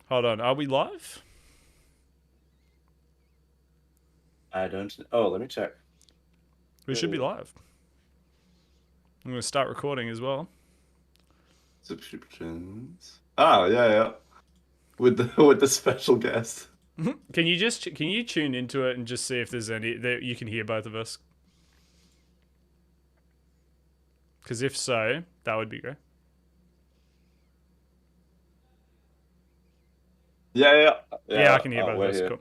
Hold on, are we live? I don't. Oh, let me check. We should be live. I'm going to start recording as well. Subscriptions. Oh, yeah, yeah. With the with the special guest. Can you tune into it and just see if there's any that you can hear both of us? Because if so, that would be great. Yeah, yeah, Yeah, I yeah. can hear Oh, both of we're us. here. Cool.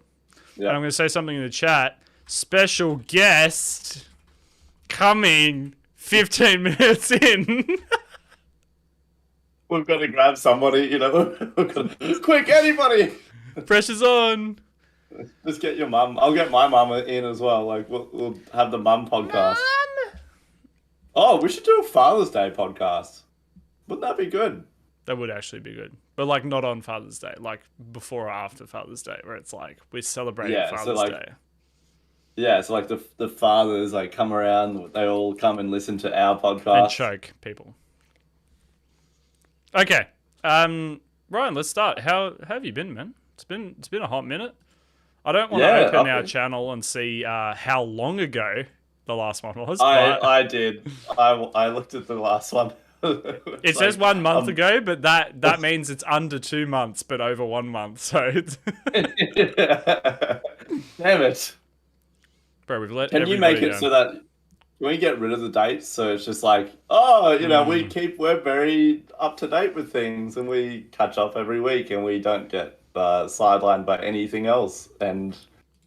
And Yeah. I'm going to say something in the chat. Special guest coming 15 minutes in. We've got to grab somebody, Quick, anybody! Pressure's on. Just get your mum. I'll get my mum in as well. Like, we'll have the mum podcast. Mum. Oh, we should do a Father's Day podcast. Wouldn't that be good? That would actually be good. But like not on Father's Day, like before or after Father's Day, where it's like we're celebrating Yeah, so Father's like, Day. yeah, so like the fathers like come around, they all come and listen to our And podcast. choke people. Okay. Ryan, let's start. How have you been, man? It's been a hot minute. I don't want to Yeah, open our channel and see how long ago the last one was, I but I did. I looked at the last one. it It's says like 1 month ago, but that means it's under 2 months, but over 1 month. So, Damn it. bro, we've let Can you make everybody it so down. that can we get rid of the dates so it's just like, oh, we're very up to date with things and we catch up every week and we don't get sidelined by anything else and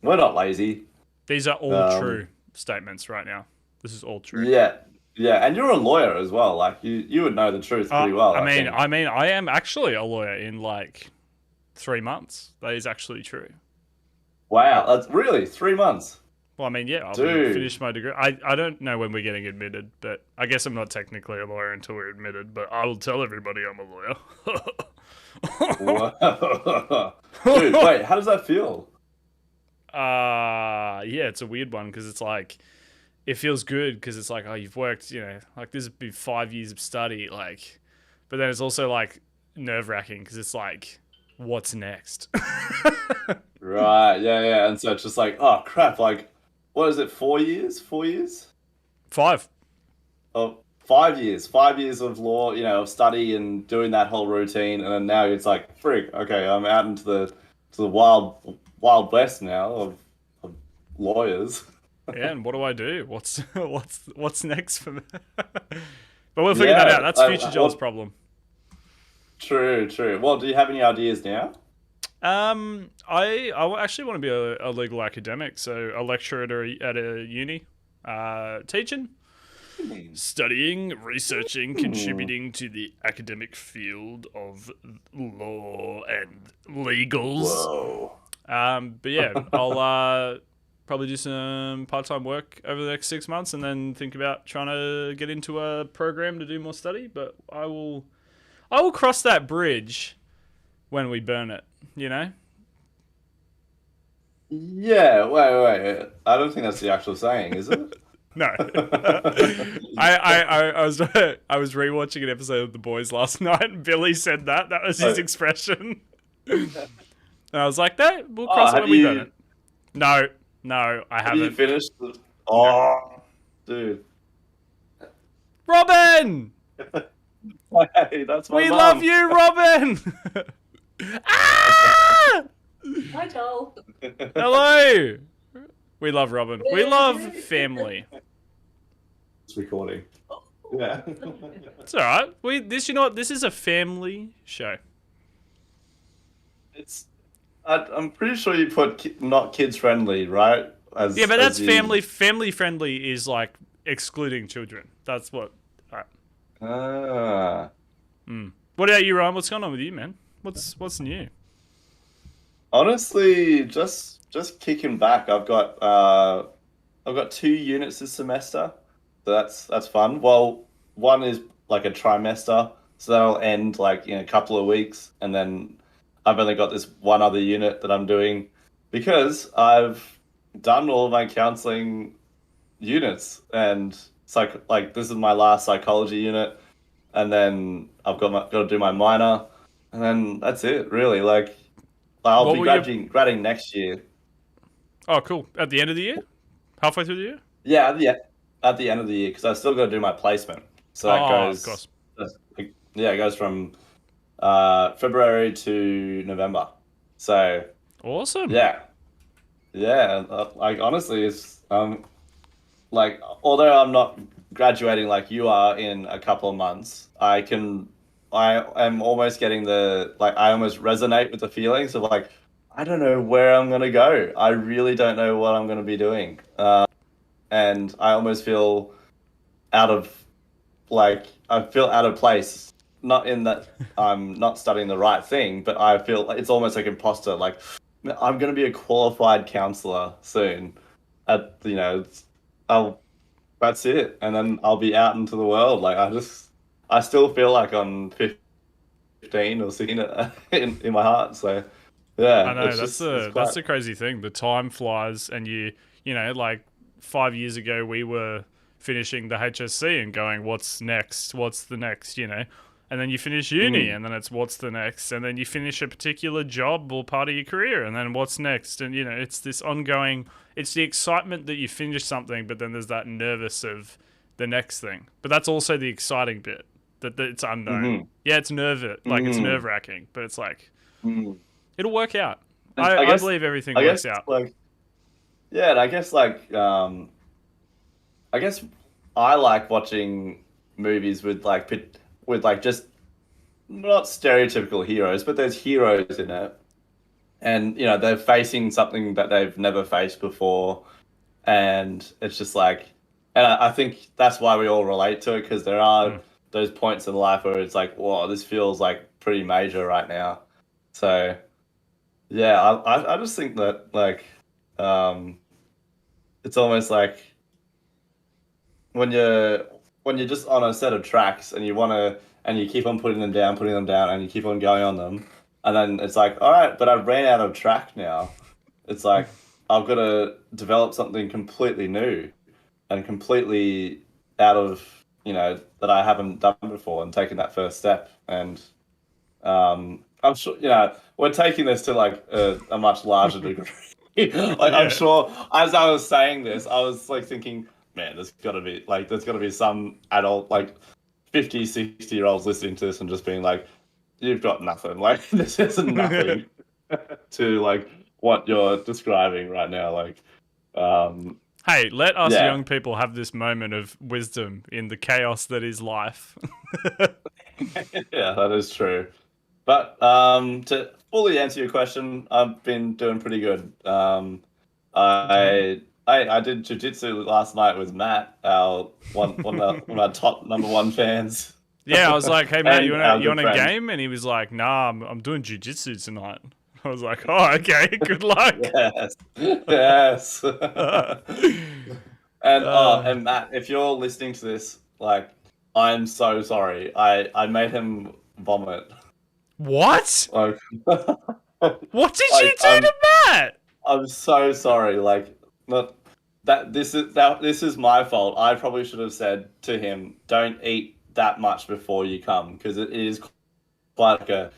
we're not lazy. These are all Um, true statements right now. This is all true. yeah. Yeah, and you're a lawyer as well. Like you would know the truth pretty well, I I mean, think. I am actually a lawyer in like 3 months. That is actually true. Wow, that's really 3 months. Well, I mean, yeah, I'll be Dude. finished my degree. I don't know when we're getting admitted, but I guess I'm not technically a lawyer until we're admitted. But I will tell everybody I'm a Whoa. Dude, lawyer. wait, how does that feel? Yeah, it's a weird one because it's like it feels good because it's like, oh, you've worked, like this would be 5 years of study, like, but then it's also like nerve wracking because it's like, what's next? Right, yeah, yeah. And so it's just like, oh crap, like what is it, 4 years? 4 years? Five. Oh, 5 years. 5 years of law, of study and doing that whole routine, and then now it's like, frig, okay, I'm out into the wild west now of lawyers. Yeah, and what do I do? What's what's next for me? But we'll figure that out. Yeah, That's Future Joel's well, problem. true, true. Well, do you have any ideas now? I actually want to be a legal academic, so a lecturer at a uni, teaching, studying, researching, Hmm. contributing to the academic field of law and legals. Whoa. But yeah, I'll probably do some part-time work over the next 6 months, and then think about trying to get into a program to do more study. But I will cross that bridge when we burn it. You know. Yeah, wait. I don't think that's the actual saying, is it? No. I was I was rewatching an episode of The Boys last night, and Billy said that. That was his Oh, expression. And I was like, that we'll oh, cross it when we burn it. No, no, I have you haven't. finished? No. Oh, dude. Robin! Hey, that's my We love mum. you, Robin! Ah! Hi, Joel. Hello! We love Robin. We love family. It's recording. Yeah. It's alright. You know what? This is a family show. It's. I'm pretty sure you put not kids friendly, right? Yeah, but As that's in. family. Family friendly is like excluding children. That's what. Alright. Ah. What about you, Ryan? What's going on with you, man? What's new? Honestly, just kicking back. I've got 2 units this semester, so that's fun. Well, one is like a trimester, so that'll end like in a couple of weeks, and then I've only got this one other unit that I'm doing because I've done all of my counseling units, and like this is my last psychology unit, and then I've got to do my minor, and then that's it really. Like I'll What be were your? graduating next year. Oh, cool. At the end of the year, halfway through the year. Yeah, at the end of the year because I still got to do my placement. So that Oh, of goes, course. yeah, it goes from February to November. So Awesome. yeah, yeah. Like honestly, it's like although I'm not graduating like you are in a couple of months, I am almost getting the like I almost resonate with the feelings of like I don't know where I'm gonna go. I really don't know what I'm gonna be doing. And I almost feel out of like I feel out of place. Not in that I'm not studying the right thing, but I feel like it's almost like imposter. Like I'm gonna be a qualified counselor soon. I'll that's it, and then I'll be out into the world. Like I still feel like I'm 15 or 16 in my heart. So I yeah, know it's that's quite. the crazy thing. The time flies, and you know, like 5 years ago, we were finishing the HSC and going, "What's next? What's the next?" You know, and then you finish uni, Mm, and then it's what's the next, and then you finish a particular job or part of your career, and then what's next, and you know, it's this ongoing. It's the excitement that you finish something, but then there's that nervous of the next thing. But that's also the exciting bit that it's unknown. mm-hmm, Yeah, it's it's mm, nerve wracking, but it's like mm. it'll work out. And I believe everything I works guess out. like yeah, and I guess I like watching movies with with like just not stereotypical heroes, but there's heroes in it, and they're facing something that they've never faced before, and it's just like, and I think that's why we all relate to it because there are Mm. those points in life where it's like, whoa, this feels like pretty major right now. So yeah, I just think that like, um, it's almost like when you're just on a set of tracks and and you keep on putting them down, and you keep on going on them, and then it's like, all right, but I ran out of track now. It's like I've got to develop something completely new and completely out of that I haven't done before, and taking that first step. And I'm sure we're taking this to like a much larger degree. Like I'm Yeah. sure as I was saying this, I was like thinking, man, there's got to be some adult like 50, 60-year-olds listening to this and just being like, you've got nothing. Like this is nothing to like what you're describing right now. Like um Hey, let us yeah. young people have this moment of wisdom in the chaos that is life. Yeah, that is true. But to fully answer your question, I've been doing pretty good. Good to hear. I did jujitsu last night with Matt, our one of our top number one fans, Yeah, I was like, "Hey Matt, and our you good want a friend. game?" And he was like, "Nah, I'm doing jujitsu tonight." I was like, "Oh, okay. Good luck." Yes, yes. uh, And Matt, if you're listening to this, like, I'm so sorry. I made him vomit. what? Like, What did you like do to Matt? I'm so sorry. Like, not this is my fault. I probably should have said to him, "Don't eat that much before you come," because it is quite like a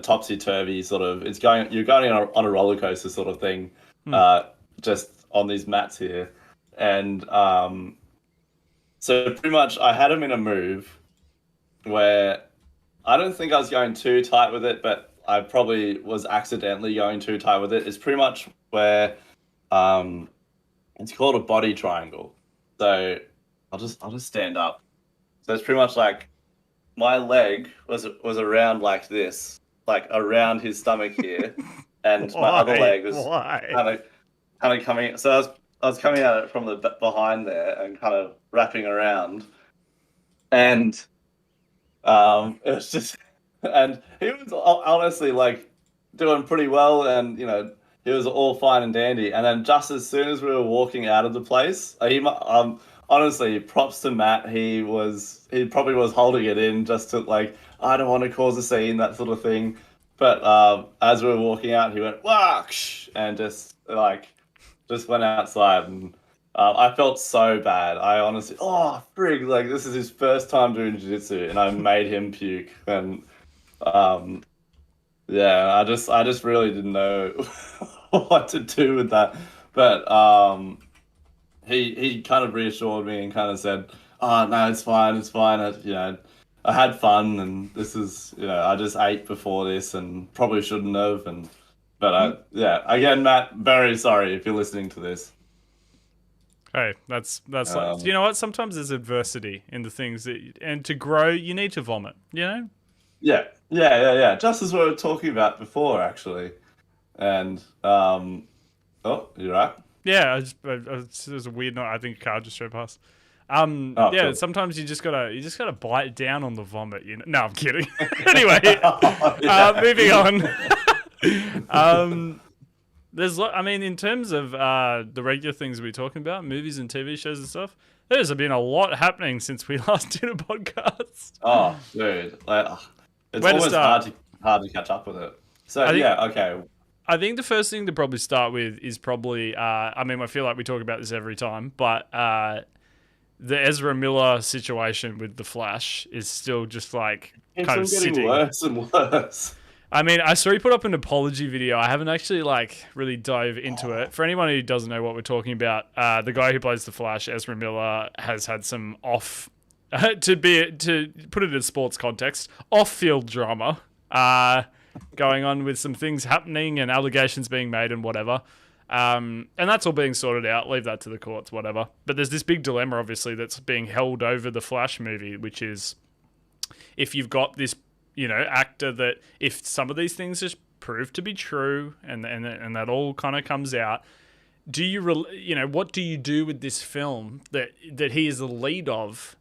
topsy turvy sort of. You're going on a roller coaster sort of thing, Hmm. uh, just on these mats here, and so pretty much I had him in a move where I don't think I was going too tight with it, but I probably was accidentally going too tight with it. It's pretty much where um, it's called a body triangle. So I'll just stand up. So it's pretty much like my leg was around like this, like around his stomach here, and my other Why? leg was Why? kind of coming. So I was coming at it from the behind there and kind of wrapping around, and it was just, and he was honestly like doing pretty well, and he was all fine and dandy. And then just as soon as we were walking out of the place, honestly, props to Matt. He probably was holding it in just to like I don't want to cause a scene, that sort of thing. But as we were walking out, he went whoosh and just went outside, and I felt so bad. I honestly, oh frig, like this is his first time doing jiu-jitsu, and I made him puke. And um, Yeah, I just really didn't know what to do with that. But he kind of reassured me and kind of said, "Oh no, it's fine, it's fine. I had fun, and this is, I just ate before this, and probably shouldn't have." And but yeah, again, Matt, very sorry if you're listening to this. Hey, that's like, Um, you know what? Sometimes there's adversity in the things and to grow, you need to vomit. You know? yeah. Just as we were talking about before, actually. And oh, you're right. Yeah, there's a weird note. I think a car just drove past. Oh, Yeah. cool. Sometimes you just gotta bite down on the vomit. You know? No, I'm kidding. Anyway, Yeah. moving on. I mean, in terms of the regular things we're talking about, movies and TV shows and stuff, there's been a lot happening since we last did a podcast. Oh, dude, like, it's Where to almost start? hard to catch up with it. So I think yeah, okay. I think the first thing to probably start with is probably, I mean, I feel like we talk about this every time, but the Ezra Miller situation with the Flash is still just like It's kind been of getting sitting. worse and worse. I mean, I saw he put up an apology video. I haven't actually like really dove into it. For anyone who doesn't know what we're talking about, the guy who plays the Flash, Ezra Miller, has had some to put it in sports context, off-field drama going on with some things happening and allegations being made and whatever. And that's all being sorted out. Leave that to the courts, whatever. But there's this big dilemma, obviously, that's being held over the Flash movie, which is if you've got this, actor that if some of these things just prove to be true and that all kind of comes out, do you, what do you do with this film that he is the lead of?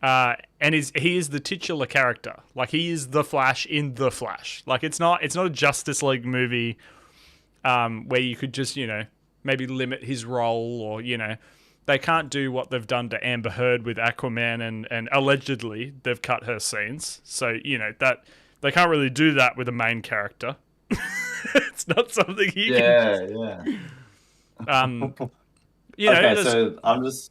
And he is the titular character. Like, he is the Flash in the Flash. Like, it's not a Justice League movie where you could just, maybe limit his role or, they can't do what they've done to Amber Heard with Aquaman and allegedly they've cut her scenes. So, that they can't really do that with a main character. It's not something you Yeah, can yeah. you know, Okay, there's- so I'm just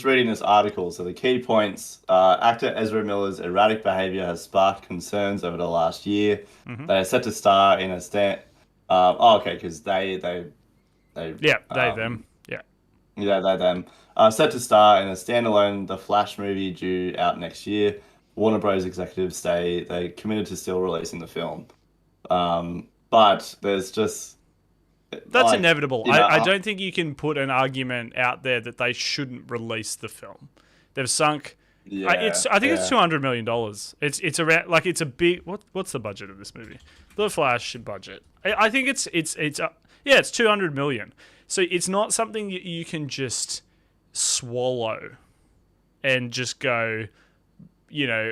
reading this article. So the key points: actor Ezra Miller's erratic behavior has sparked concerns over the last year. They are set to star in a stand. Okay, because yeah, them. Yeah. yeah, they them set to star in a standalone The Flash movie due out next year. Warner Bros. Executives say they committed to still releasing the film. But there's just That's like, inevitable. you know, I don't think you can put an argument out there that they shouldn't release the film. They've sunk. yeah, I think it's yeah. $200 million. It's around like it's a big. What's the budget of this movie? The Flash budget. I think it's yeah, it's 200 million. So it's not something you can just swallow and just go,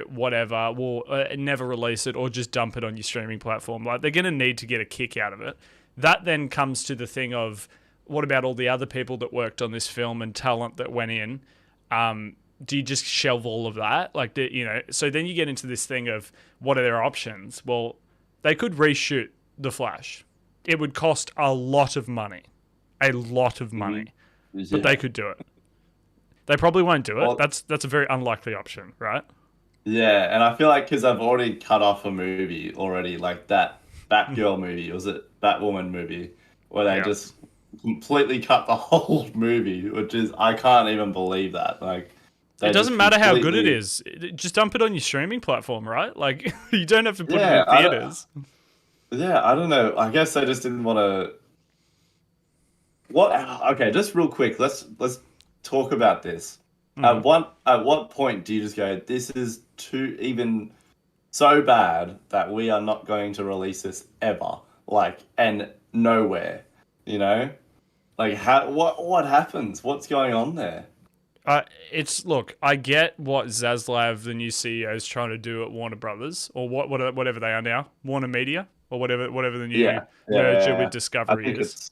whatever. We'll never release it or just dump it on your streaming platform. Like, they're going to need to get a kick out of it. That then comes to the thing of, what about all the other people that worked on this film and talent that went in? Do you just shelve all of that? Like, so then you get into this thing of, what are their options? Well, they could reshoot The Flash. It would cost a lot of money. A lot of money. Mm-hmm. But they could do it. They probably won't do it. Well- That's a very unlikely option, right? Yeah, and I feel like because I've already cut off a movie already, like that Batgirl movie, was it Batwoman movie, where they Yeah. just completely cut the whole movie, which is I can't even believe that. Like, they It doesn't just matter how good it completely- is. Just dump it on your streaming platform, right? Like, you don't have to put Yeah, it I in don't- theaters. Yeah, I don't know. I guess they just didn't want to. What? Okay, just real quick. Let's talk about this. At what point do you just go, this is too even so bad that we are not going to release this ever? Like, and nowhere, Like, what happens? What's going on there? Look, I get what Zaslav, the new CEO, is trying to do at Warner Brothers, or whatever they are now, Warner Media, or whatever the new merger with I Discovery think is. it's.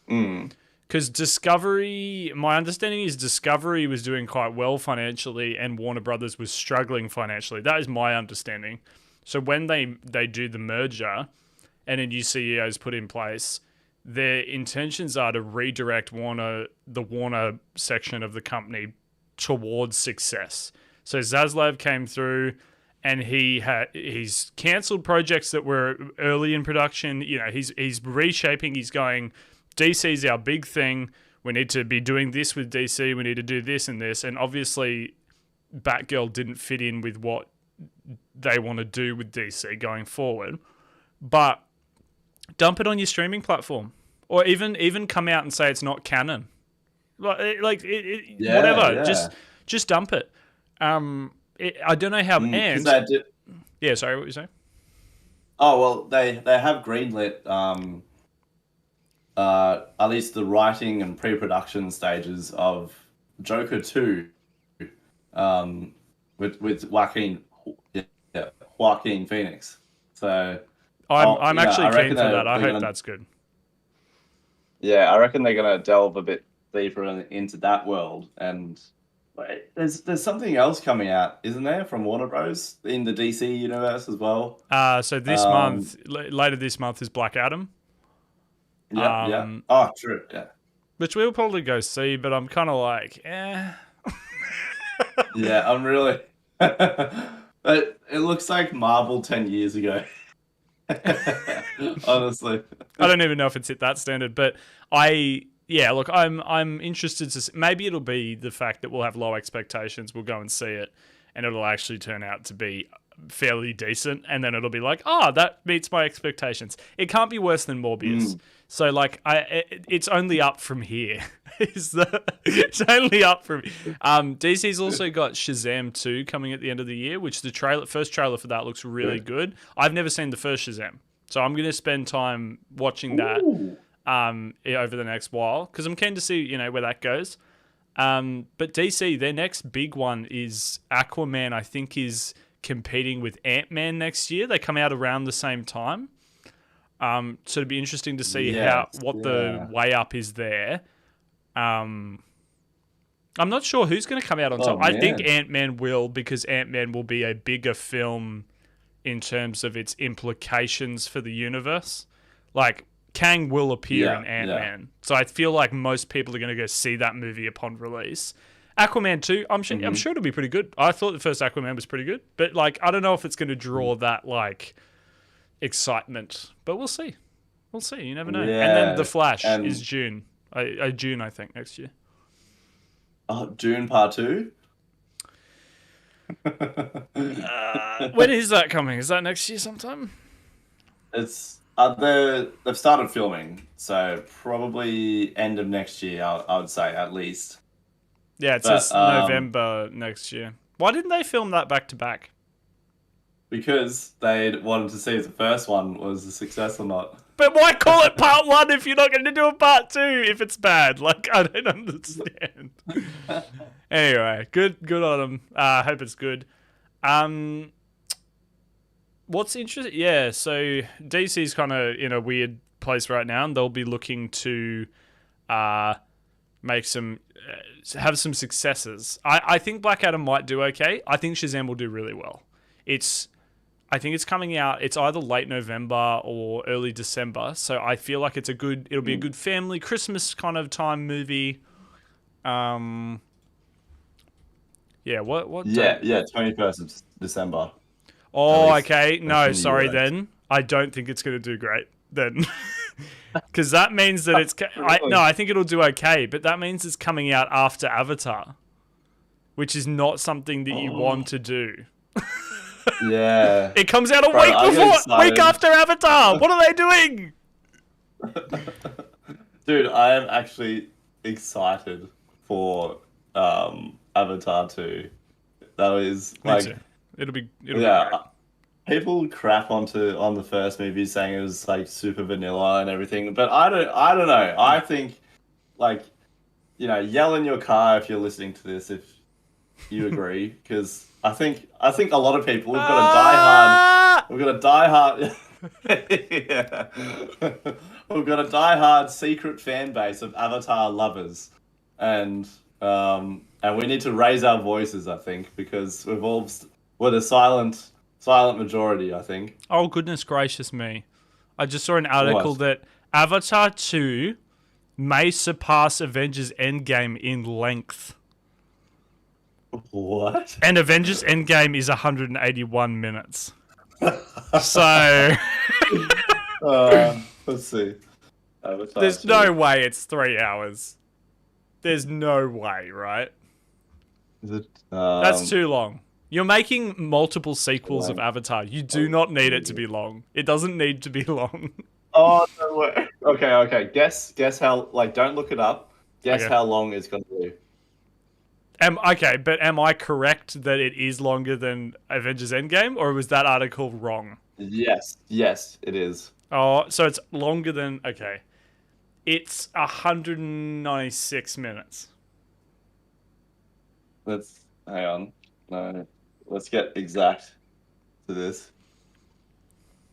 Mm, Because Discovery, my understanding is Discovery was doing quite well financially and Warner Brothers was struggling financially. That is my understanding. So when they do the merger and a new CEO is put in place, their intentions are to redirect the Warner section of the company towards success. So Zaslav came through and he's cancelled projects that were early in production. You know, he's reshaping. He's going, DC's our big thing. We need to be doing this with DC. We need to do this and this. And obviously, Batgirl didn't fit in with what they want to do with DC going forward. But dump it on your streaming platform, or even come out and say it's not canon. Whatever. Yeah. Just dump it. I don't know how. Yeah, sorry, what were you saying? Oh well, they have greenlit at least the writing and pre-production stages of Joker 2, with Joaquin Phoenix. So I'm actually keen for that. I hope that's good. Yeah, I reckon they're gonna delve a bit deeper into that world. And there's something else coming out, isn't there, from Warner Bros. In the DC universe as well? So this month, later this month, is Black Adam. Yeah. Oh, true. Yeah. Which we'll probably go see, but I'm kind of like, eh. Yeah, I'm really. But it looks like Marvel 10 years ago. Honestly, I don't even know if it's hit that standard, but look, I'm interested to see. Maybe it'll be the fact that we'll have low expectations. We'll go and see it, and it'll actually turn out to be fairly decent, and then it'll be like, that meets my expectations. It can't be worse than Morbius. So like, it's only up from here. It's only up from. DC's also got Shazam 2 coming at the end of the year, which the first trailer for that looks really good. I've never seen the first Shazam, so I'm going to spend time watching that over the next while, because I'm keen to see where that goes. But DC, their next big one is Aquaman. I think is competing with Ant-Man next year. They come out around the same time. So it'd be interesting to see what the way up is there. I'm not sure who's going to come out on top. I think Ant-Man will, because Ant-Man will be a bigger film in terms of its implications for the universe. Like, Kang will appear in Ant-Man. So I feel like most people are going to go see that movie upon release. Aquaman 2, I'm sure it'll be pretty good. I thought the first Aquaman was pretty good, but like, I don't know if it's going to draw that like excitement, but we'll see. You never know. Yeah, and then The Flash is June. June, I think, next year. June Part 2? When is that coming? Is that next year sometime? It's they've started filming, so probably end of next year, I would say, at least. Yeah, it says November next year. Why didn't they film that back to back? Because they wanted to see if the first one was a success or not. But why call it part 1 if you're not going to do a part 2 if it's bad? Like, I don't understand. Anyway, good on them. I hope it's good. What's interesting? Yeah, so DC's kind of in a weird place right now, and they'll be looking to have some successes. I think Black Adam might do okay. I think Shazam will do really well. I think it's coming out. It's either late November or early December. So I feel like it'll be a good family Christmas kind of time movie. Yeah. What? 21st of December. Oh, okay. No, sorry. Then I don't think it's going to do great. Then, because that means that it's. I think it'll do okay, but that means it's coming out after Avatar, which is not something that you want to do. Yeah. It comes out a week after Avatar. What are they doing? Dude, I am actually excited for Avatar 2. That is like it'll be great. People crap on the first movie saying it was like super vanilla and everything, but I don't know. I think yell in your car if you're listening to this if you agree, because I think a lot of people have got a diehard. Yeah. We've got a diehard secret fan base of Avatar lovers, and we need to raise our voices, I think, because we're the silent majority, I think. Oh, goodness gracious me. I just saw an article that Avatar 2 may surpass Avengers Endgame in length. What? And Avengers Endgame is 181 minutes. So Let's see. Avatar there's 2. no way it's 3 hours. There's no way, right? Is it? That's too long. You're making multiple sequels of Avatar. You do not need it to be long. It doesn't need to be long. Oh no way. Okay. Guess how? Like, don't look it up. Guess Okay. how long it's gonna be. Okay, but am I correct that it is longer than Avengers Endgame, or was that article wrong? Yes, it is. Oh, so it's longer than... Okay. It's 196 minutes. Hang on. No, let's get exact to this.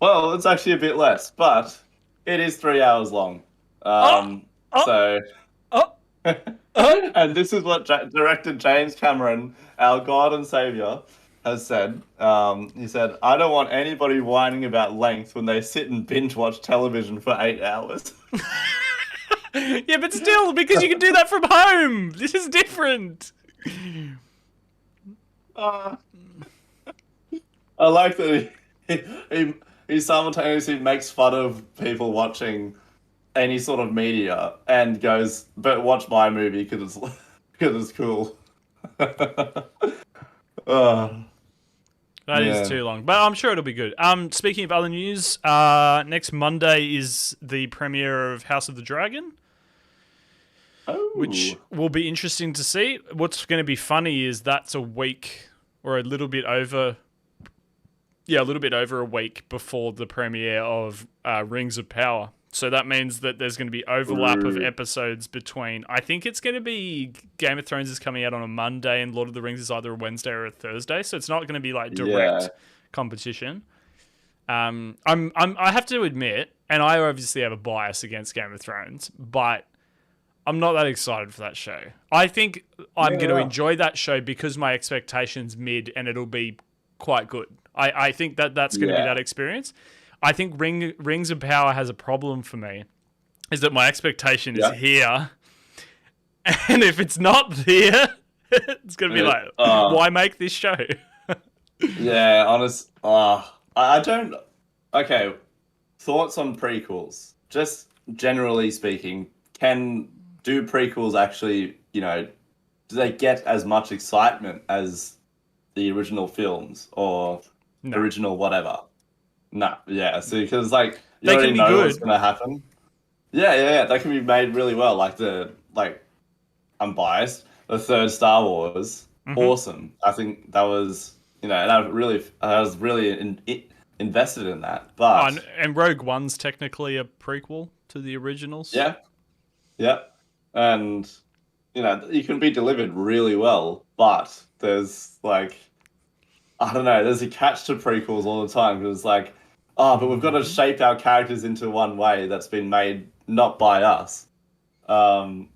Well, it's actually a bit less, but it is 3 hours long. So, Oh, oh. and this is what director James Cameron, our God and Savior, has said. He said, "I don't want anybody whining about length when they sit and binge watch television for 8 hours." Yeah, but still, because you can do that from home. This is different. I like that he simultaneously makes fun of people watching any sort of media and goes, "But watch my movie because it's cool." That is too long, but I'm sure it'll be good. Speaking of other news, next Monday is the premiere of House of the Dragon, which will be interesting to see. What's going to be funny is that's a week or a little bit over a week before the premiere of Rings of Power. So that means that there's going to be overlap of episodes between... I think it's going to be Game of Thrones is coming out on a Monday and Lord of the Rings is either a Wednesday or a Thursday. So it's not going to be like direct competition. I have to admit, and I obviously have a bias against Game of Thrones, but I'm not that excited for that show. I think I'm going to enjoy that show because my expectation's mid and it'll be quite good. I think that's going to be that experience. I think Rings of Power has a problem for me, is that my expectation is here, and if it's not here, it's going to be like, why make this show? Yeah, honest. I don't. Okay, thoughts on prequels. Just generally speaking, do prequels actually, do they get as much excitement as the original films or original whatever? No, yeah. So because you they already can be know good. what's gonna happen. Yeah. They can be made really well. I'm biased. The third Star Wars, awesome. I think that was and I was really invested in that. But and Rogue One's technically a prequel to the originals. Yeah, and you can be delivered really well, but there's I don't know. There's a catch to prequels all the time because but we've got to shape our characters into one way that's been made not by us. And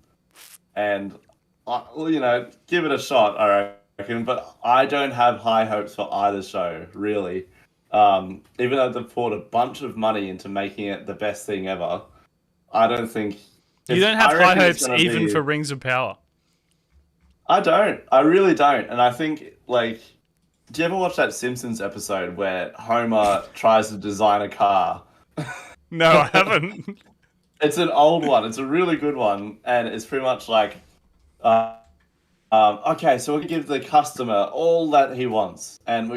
give it a shot, I reckon. But I don't have high hopes for either show, really. Even though they've poured a bunch of money into making it the best thing ever, I don't think you don't have high hopes even for Rings of Power. I don't. I really don't. And I think do you ever watch that Simpsons episode where Homer tries to design a car? No, I haven't. It's an old one. It's a really good one, and it's pretty much okay, so we'll give the customer all that he wants, and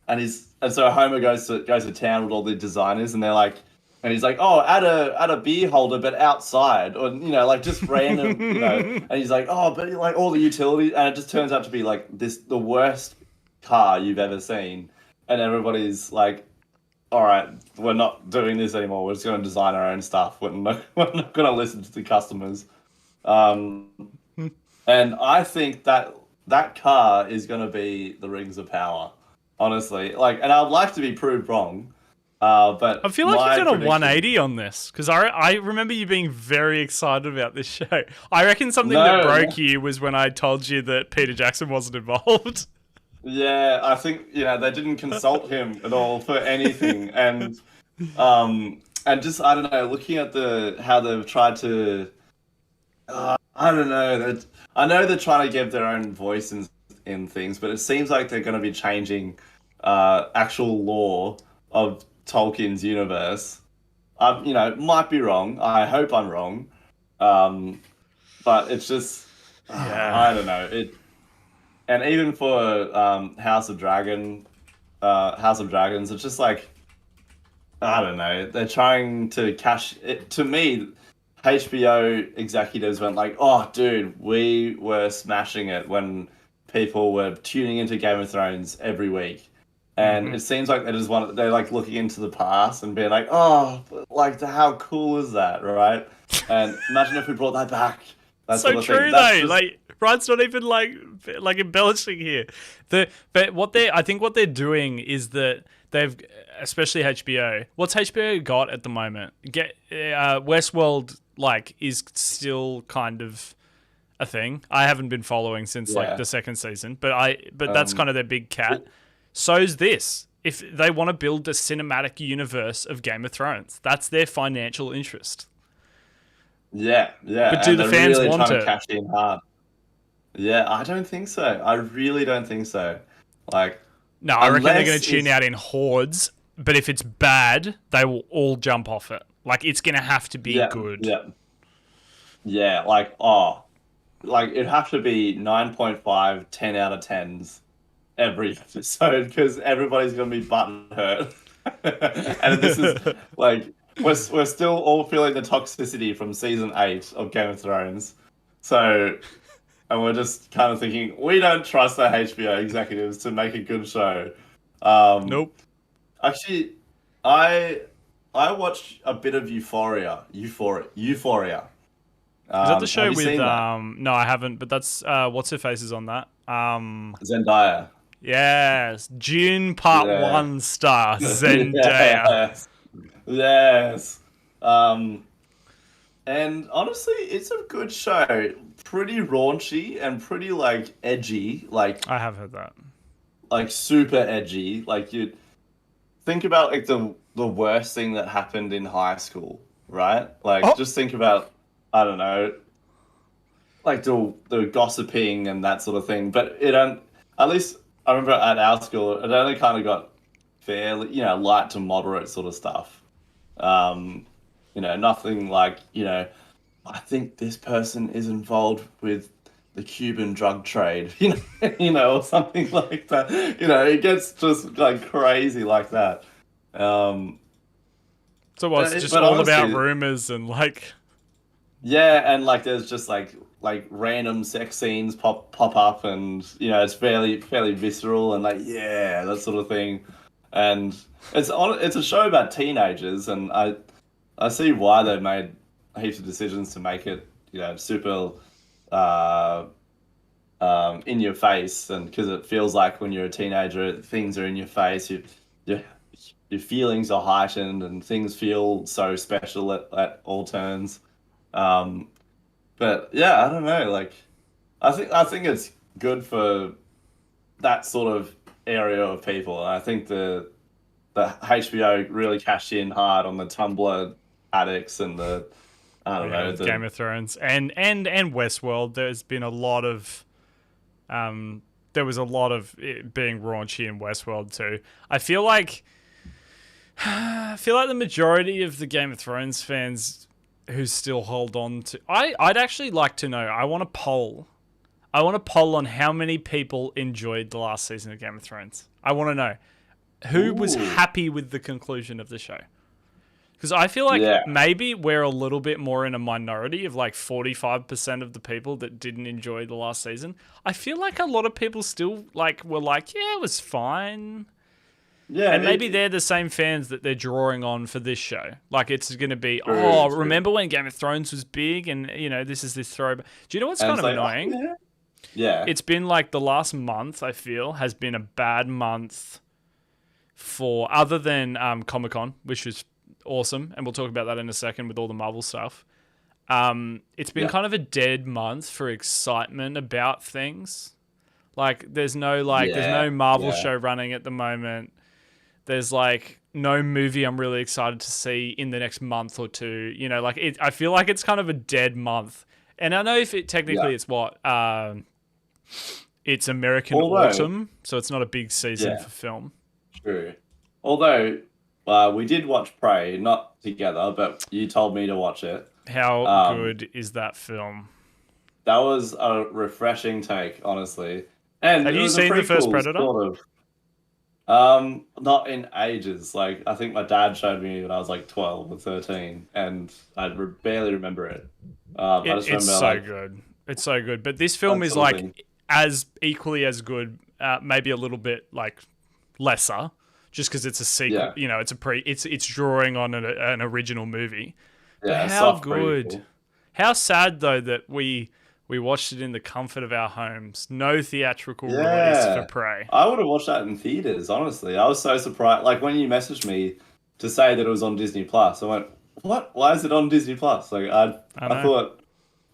and so Homer goes to town with all the designers, and they're like, and he's like, oh, add a beer holder, but outside, or just random, and he's like, oh, but all the utilities, and it just turns out to be the worst car you've ever seen, and everybody's like, all right, we're not doing this anymore, we're just going to design our own stuff, we're not going to listen to the customers. And I think that car is going to be the Rings of Power, honestly, and I'd like to be proved wrong, but I feel like you've done a 180 on this, because I remember you being very excited about this show. I reckon something that broke you was when I told you that Peter Jackson wasn't involved. Yeah, I think they didn't consult him at all for anything, and just I don't know. Looking at how they've tried to, I don't know. I know they're trying to give their own voice in things, but it seems like they're going to be changing actual lore of Tolkien's universe. Might be wrong. I hope I'm wrong. But it's just, Yeah. I don't know. And even for House of Dragons, it's just like, I don't know. They're trying to cash it. To me, HBO executives went like, "Oh, dude, we were smashing it when people were tuning into Game of Thrones every week." And Mhm. it seems like they're like looking into the past and being like, "Oh, like how cool is that, right?" And imagine if we brought that back. That So sort of thing. true That's though. just Like Ryan's not even like embellishing here. But I think what they're doing is that they've, especially HBO. What's HBO got at the moment? Westworld is still kind of a thing. I haven't been following since like yeah. the second season, but that's Um, kind of their big cat. So's this. If they want to build a cinematic universe of Game of Thrones, that's their financial interest. yeah, But yeah, do and the they're fans really want trying to it? cash in hard. Yeah, I don't think so. I really don't think so. Like, No, I reckon they're going unless to tune it's out in hordes. But if it's bad, they will all jump off it. Like it's going to have to be yeah, good. yeah, yeah. Like it'd have to be 9.5, 10 out of 10s every episode because everybody's gonna be button hurt. And this is like we're still all feeling the toxicity from season 8 of Game of Thrones. So and we're just kind of thinking we don't trust our HBO executives to make a good show. Um, Nope. Actually, I I watched a bit of Euphoria. Is that the Have show you with seen that? no, I haven't, but that's what's her face is on that. Zendaya. Yes, June Part Yeah. 1 star Zendaya. Yes. Yes. Um, and honestly, it's a good show. Pretty raunchy and pretty like edgy, I have heard that. like super edgy. Like you think about like the worst thing that happened in high school, right? Like Oh, just think about I don't know, like the gossiping and that sort of thing. But it at least I remember at our school, it only kind of got fairly, light to moderate sort of stuff. Um, nothing like, I think this person is involved with the Cuban drug trade, or something like that. It gets just like crazy like that. Um, so but what's just but all about honestly, rumors and like yeah, and like there's just like random sex scenes pop up, and it's fairly visceral and like yeah, that sort of thing. And it's a show about teenagers, and I see why they made heaps of decisions to make it super uh, in your face, and because it feels like when you're a teenager, things are in your face. You your feelings are heightened, and things feel so special at all turns. Um, but yeah, I don't know. Like, I think it's good for that sort of area of people. I think the HBO really cashed in hard on the Tumblr addicts and the I don't yeah, know with Game the of Thrones and Westworld. There's been a lot of um, there was a lot of it being raunchy in Westworld too. I feel like the majority of the Game of Thrones fans who still hold on to I'd actually like to know. I want a poll. I want a poll on how many people enjoyed the last season of Game of Thrones. I want to know who was ooh happy with the conclusion of the show. Because I feel like yeah maybe we're a little bit more in a minority of like 45% of the people that didn't enjoy the last season. I feel like a lot of people still were like, yeah, it was fine. yeah And maybe they're the same fans that they're drawing on for this show. Like it's going to be, true oh, true remember when Game of Thrones was big and, this is this throwback. Do you know what's and kind it's of like oh annoying? yeah It's been like the last month, I feel, has been a bad month for, other than Comic Con, which was awesome. And we'll talk about that in a second with all the Marvel stuff. It's been yeah kind of a dead month for excitement about things. Like there's yeah no Marvel yeah show running at the moment. There's like no movie I'm really excited to see in the next month or two. I feel like it's kind of a dead month. And I know if it yeah technically it's what it's American Although- autumn, so it's not a big season Yeah. for film. True. Although we did watch Prey, not together, but you told me to watch it. How good is that film? That was a refreshing take, honestly. And Have it you was a seen the first prequel, Predator? Sort of. Not in ages. Like I think my dad showed me when I was like 12 or 13, and I barely remember it. I just It's remember so like good. It's so good. But this film that is sort of like thing. as equally as good, maybe a little bit like lesser, just because it's a sequel. Yeah. You know, it's drawing on an original movie. yeah, But a how soft good. prequel. How sad though that we watched it in the comfort of our homes. No theatrical release Yeah. for Prey. I would have watched that in theaters. Honestly, I was so surprised. Like when you messaged me to say that it was on Disney Plus, I went, "What? Why is it on Disney Plus?" Like I know. thought,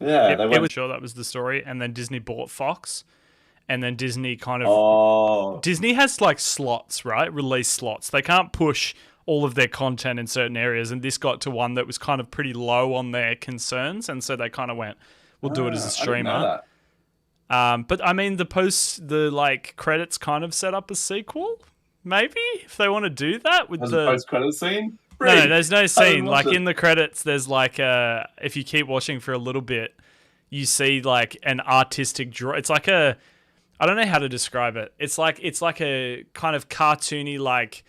yeah, It, they it went. was sure that was the story, and then Disney bought Fox, and then Disney kind of Oh, Disney has like slots, right? Release slots. They can't push all of their content in certain areas, and this got to one that was kind of pretty low on their concerns, and so they kind of went, "We'll do it as a I didn't know streamer." that. But I mean, the like credits kind of set up a sequel, maybe if they want to do that with As the a post-credit scene. No, there's no I scene. didn't watch Like it. in the credits, there's like if you keep watching for a little bit, you see like an artistic draw. It's like I don't know how to describe it. It's like a kind of cartoony like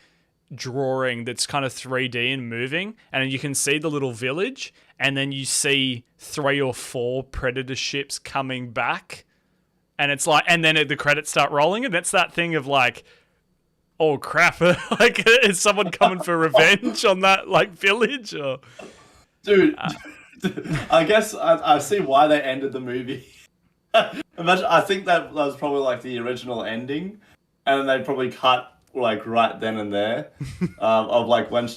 drawing that's kind of 3D and moving, and you can see the little village, and then you see 3 or 4 predator ships coming back, and it's like, and then the credits start rolling, and it's that thing of like, oh crap, like is someone coming for revenge on that like village? Or Dude, I guess I see why they ended the movie. Imagine, I think that was probably like the original ending, and then they probably cut like right then and there of like when.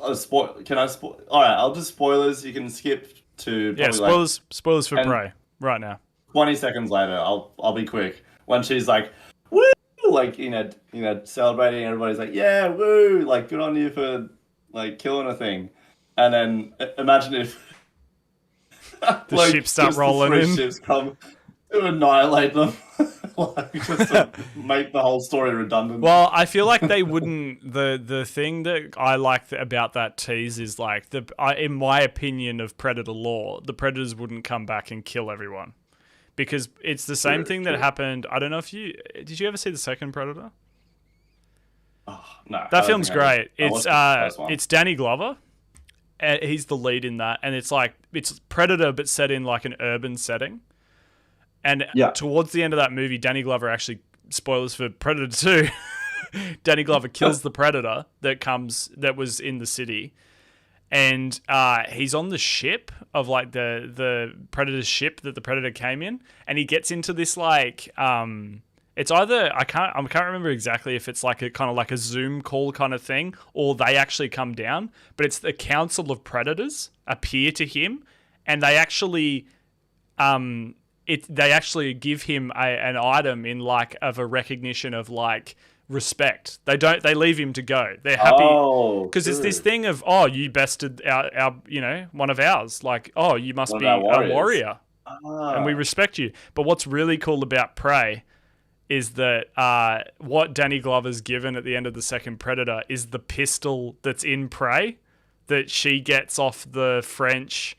Can I spoil? All right, I'll just spoilers. You can skip to yeah, probably spoilers for and- Prey right now. 20 seconds later. I'll be quick. When she's like, woo, like celebrating. Everybody's like, yeah, woo, like good on you for like killing a thing. And then imagine if The ships start just the rolling 3 in. ships come to annihilate them, like just to make the whole story redundant. Well, I feel like they wouldn't. The thing that I like about that tease is like in my opinion of Predator lore, the Predators wouldn't come back and kill everyone, because it's the same thing that happened. I don't know if did you ever see the second Predator? No, I That don't film's think I did. great. I watched the first one. It's Danny Glover. He's the lead in that, and it's Predator but set in like an urban setting. And Yeah. towards the end of that movie, Danny Glover actually, spoilers for Predator 2, Danny Glover kills the Predator that was in the city. And he's on the ship of like the Predator's ship that the Predator came in, and he gets into this like it's either I can't remember exactly if it's like a kind of like a Zoom call kind of thing, or they actually come down, but it's the Council of Predators appear to him, and they actually they actually give him an item in like of a recognition of like respect. They leave him to go. They're happy because it's this thing of, oh, you bested our one of ours, like, oh, you must One be of our a warrior and we respect you. But what's really cool about Prey is that what Danny Glover's given at the end of the second Predator is the pistol that's in Prey that she gets off the French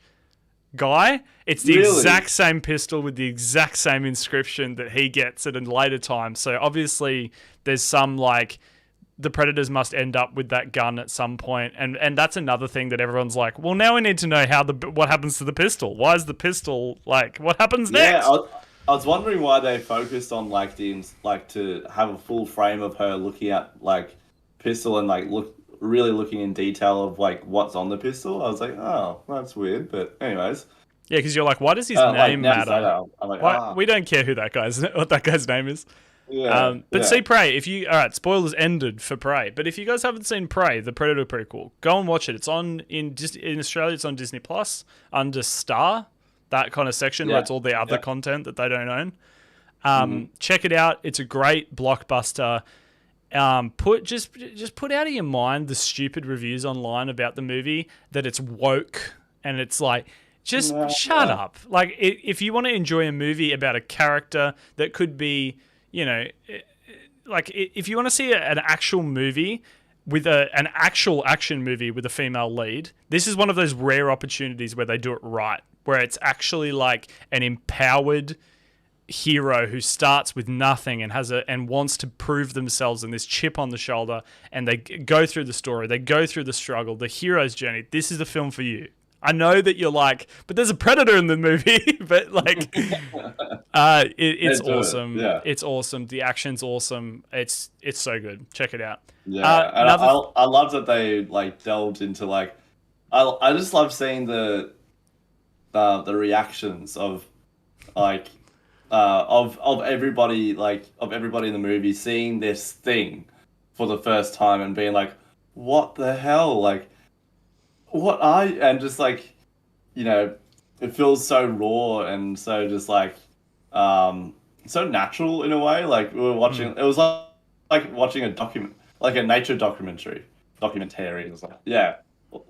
guy. It's the Really? exact same pistol with the exact same inscription that he gets at a later time. So obviously there's some like the Predators must end up with that gun at some point, and that's another thing that everyone's like, well, now we need to know what happens to the pistol. Why is the pistol like what happens next? Yeah, I was wondering why they focused on like to have a full frame of her looking at like pistol and like really looking in detail of like what's on the pistol. I was like, oh, that's weird, but anyways. Yeah, because you're like, why does his Like, name now you say matter? that, I'm like, Why, we don't care what that guy's name is. yeah, But yeah. see Prey, all right, spoilers ended for Prey. But if you guys haven't seen Prey, the Predator prequel, go and watch it. It's on in Australia. It's on Disney Plus under Star, that kind of section where Yeah. it's all the other content that they don't own. Check it out. It's a great blockbuster. Just put out of your mind the stupid reviews online about the movie that it's woke and it's like, just shut up. Like if you want to enjoy a movie about a character that could be, you know, if you want to see an actual movie with an actual action movie with a female lead, this is one of those rare opportunities where they do it right, where it's actually like an empowered hero who starts with nothing and and wants to prove themselves, and this chip on the shoulder, and they go through the story, they go through the struggle, the hero's journey. This is the film for you. I know that you're like, but there's a predator in the movie, but like, it's awesome. Yeah. It's awesome. The action's awesome. It's so good. Check it out. Yeah, and I love that they like delved into like, I just love seeing the reactions of like of everybody, like of everybody in the movie seeing this thing for the first time and being like, what the hell, like and just like, you know, it feels so raw and so just like so natural in a way. Like we were watching, it was like watching like a nature documentary. It was like, yeah,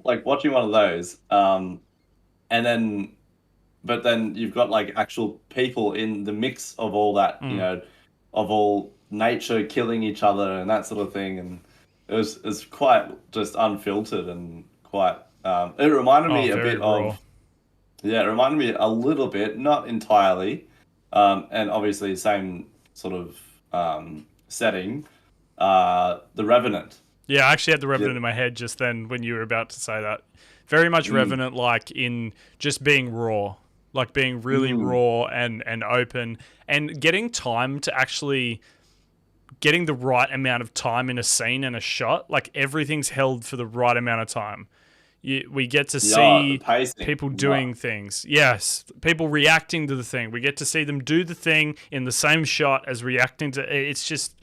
like watching one of those. And then, but then you've got like actual people in the mix of all that, you know, of all nature killing each other and that sort of thing. And it's quite just unfiltered and quite, it reminded me a bit raw. it reminded me a little bit, not entirely, and obviously same sort of setting, The Revenant. Yeah, I actually had The Revenant in my head just then when you were about to say that. Very much Revenant, like in just being raw, like being really raw and open, and getting time to actually getting the right amount of time in a scene and a shot. Like everything's held for the right amount of time. We get to see people doing things. Yes, people reacting to the thing. We get to see them do the thing in the same shot as reacting to. It's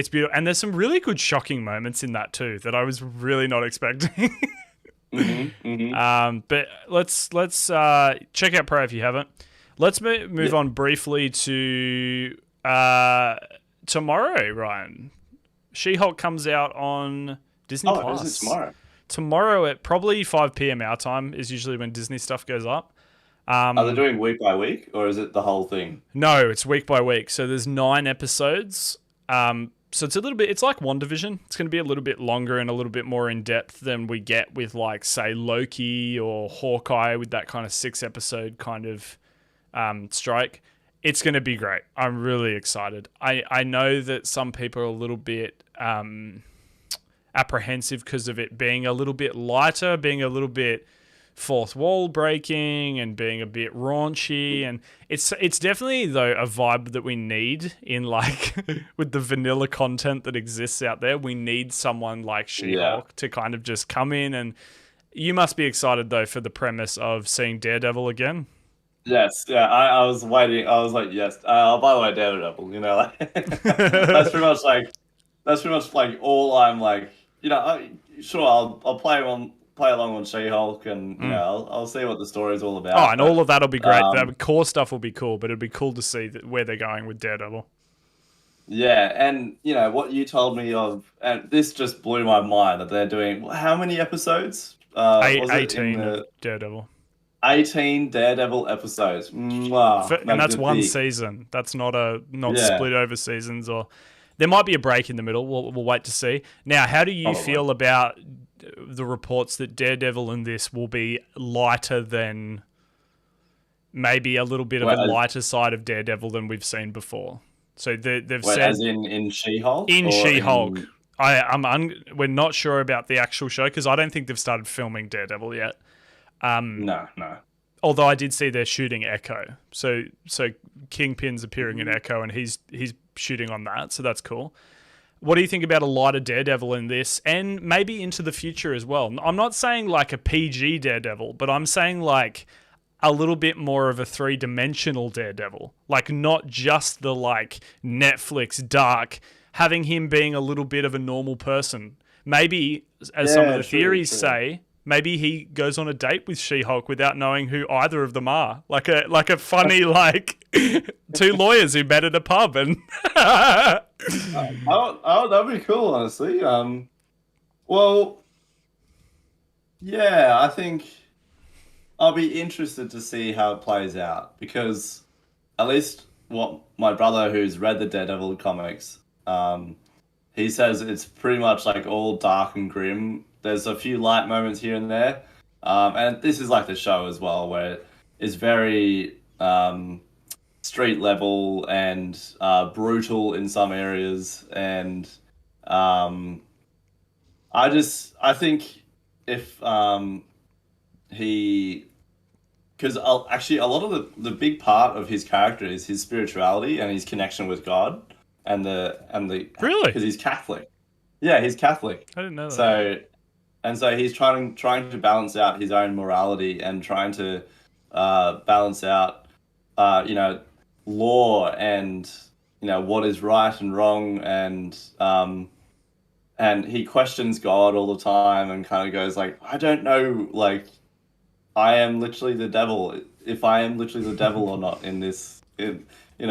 beautiful. And there's some really good shocking moments in that too that I was really not expecting. But let's check out Prey if you haven't. Let's move on briefly to tomorrow, Ryan. She-Hulk comes out on Disney Plus. Is it tomorrow? Tomorrow at probably 5 p.m. our time is usually when Disney stuff goes up. Are they doing week by week, or is it the whole thing? No, it's week by week. So there's 9 episodes. So it's a little bit, it's like WandaVision. It's going to be a little bit longer and a little bit more in depth than we get with like, say, Loki or Hawkeye with that kind of 6-episode kind of strike. It's going to be great. I'm really excited. I know that some people are a little bit apprehensive because of it being a little bit lighter, being a little bit fourth wall breaking and being a bit raunchy, and it's definitely though a vibe that we need in like with the vanilla content that exists out there. We need someone like She-Hulk to kind of just come in, and you must be excited though for the premise of seeing Daredevil again. Yes, yeah, I was waiting. I was like, yes. By the way, Daredevil, you know, like that's pretty much like all I'm like, you know. Sure, I'll play along on She-Hulk, and you know, I'll see what the story's all about. Oh, and all of that'll be great. The core stuff will be cool, but it'd be cool to see where they're going with Daredevil. Yeah, and you know what you told me of, and this just blew my mind that they're doing how many episodes? 18 of Daredevil. 18 Daredevil episodes. And that's one season. That's not split over seasons, or there might be a break in the middle. We'll wait to see. Now, how do you feel about the reports that Daredevil in this will be lighter than maybe a little bit of a lighter side of Daredevil than we've seen before? So they've said as in She-Hulk. In She-Hulk, we're not sure about the actual show because I don't think they've started filming Daredevil yet. No. Although I did see they're shooting Echo, so Kingpin's appearing in Echo, and he's shooting on that, so that's cool. What do you think about a lighter Daredevil in this, and maybe into the future as well? I'm not saying like a PG Daredevil, but I'm saying like a little bit more of a 3-dimensional Daredevil, like not just the like Netflix dark, having him being a little bit of a normal person. Maybe, as some of the theories say, maybe he goes on a date with She-Hulk without knowing who either of them are. Like a funny like 2 lawyers who met at a pub and. That'd be cool, honestly. Well, yeah, I think I'll be interested to see how it plays out because at least what my brother who's read the Daredevil comics, he says it's pretty much like all dark and grim. There's a few light moments here and there, and this is like the show as well, where it's very street level and brutal in some areas, and um, I think if he because actually a lot of the big part of his character is his spirituality and his connection with God and the Really? because he's Catholic. Yeah, he's Catholic. I didn't know that. So he's trying to balance out his own morality and trying to balance out you know law and what is right and wrong and he questions God all the time and kind of goes like, I don't know, like I am literally the devil. If I am literally the devil or not in this, Maybe in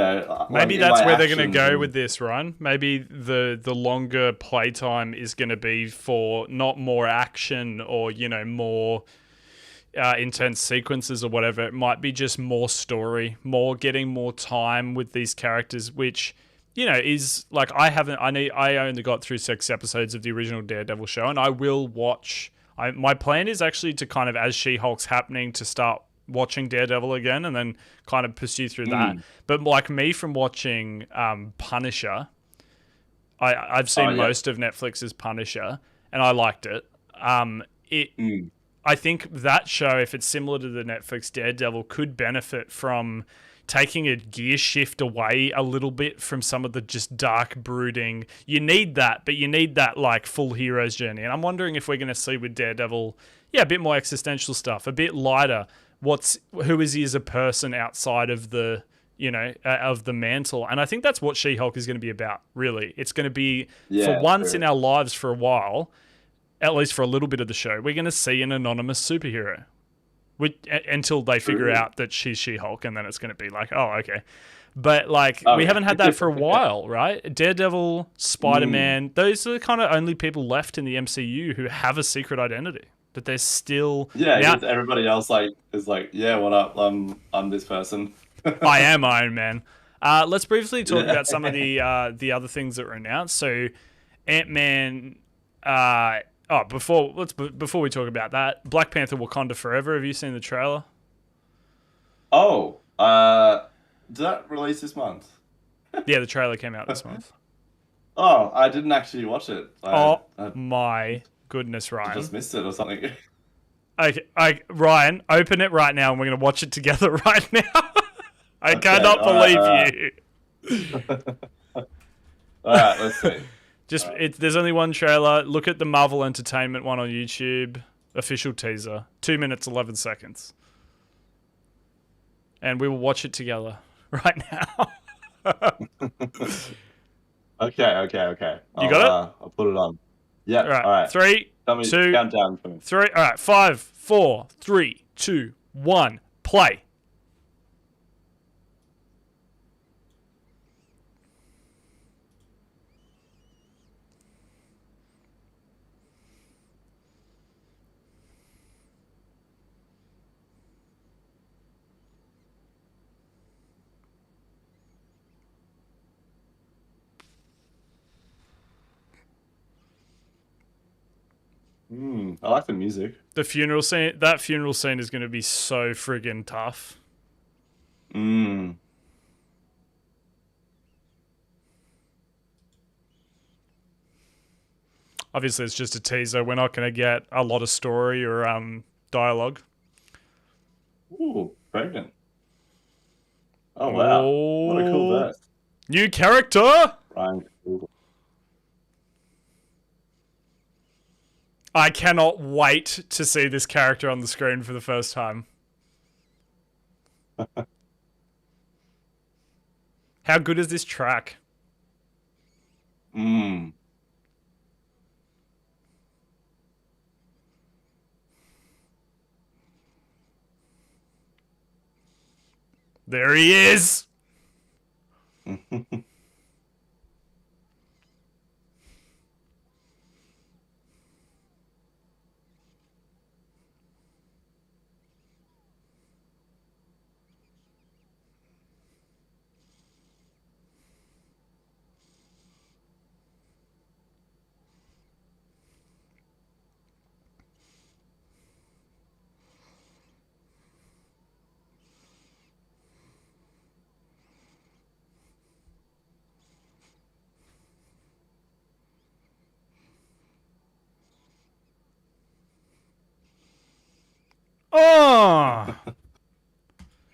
that's my where they're going to actions go and- with this, Ryan. Maybe the longer playtime is going to be for not more action or more intense sequences or whatever. It might be just more story, more getting more time with these characters, which is like I only got through 6 episodes of the original Daredevil show, and I will watch. My plan is actually to kind of, as She-Hulk's happening, to start watching Daredevil again and then kind of pursue through that. But like me from watching Punisher, I've seen yeah. most of Netflix's Punisher and I liked it. I think that show, if it's similar to the Netflix Daredevil, could benefit from taking a gear shift away a little bit from some of the just dark brooding. You need that, but you need that like full hero's journey. And I'm wondering if we're going to see with Daredevil, a bit more existential stuff, a bit lighter. Who is he as a person outside of the of the mantle? And I think that's what She-Hulk is going to be about. Really, it's going to be for once in our lives for a while, at least for a little bit of the show, we're going to see an anonymous superhero. Until they figure out that she's She-Hulk, and then it's going to be like, oh, okay. But like we haven't had that for a while, right? Daredevil, Spider-Man, those are the kind of only people left in the MCU who have a secret identity. But they're still everybody else is like, yeah, what up? I'm this person. I am Iron Man. Let's briefly talk about some of the other things that were announced. So Ant-Man. Before we talk about that, Black Panther: Wakanda Forever. Have you seen the trailer? Oh, did that release this month? Yeah, the trailer came out this month. Oh, I didn't actually watch it. I My goodness, Ryan! just missed it or something. Okay, Ryan, open it right now, and we're gonna watch it together right now. I cannot believe you. All right, let's see. There's only one trailer. Look at the Marvel Entertainment one on YouTube. Official teaser. 2 minutes, 11 seconds. And we will watch it together right now. Okay. You got it? I'll put it on. Yeah. All right. All right. 3, Tell me, 2, count down for me. 3. All right. 5, 4, 3, 2, 1. Play. I like the music. The funeral scene. That funeral scene is going to be so friggin' tough. Obviously, it's just a teaser. We're not going to get a lot of story or dialogue. Ooh, pregnant. Oh wow! What a cool verse. New character. Ryan Coogler. I cannot wait to see this character on the screen for the first time. How good is this track? There he is.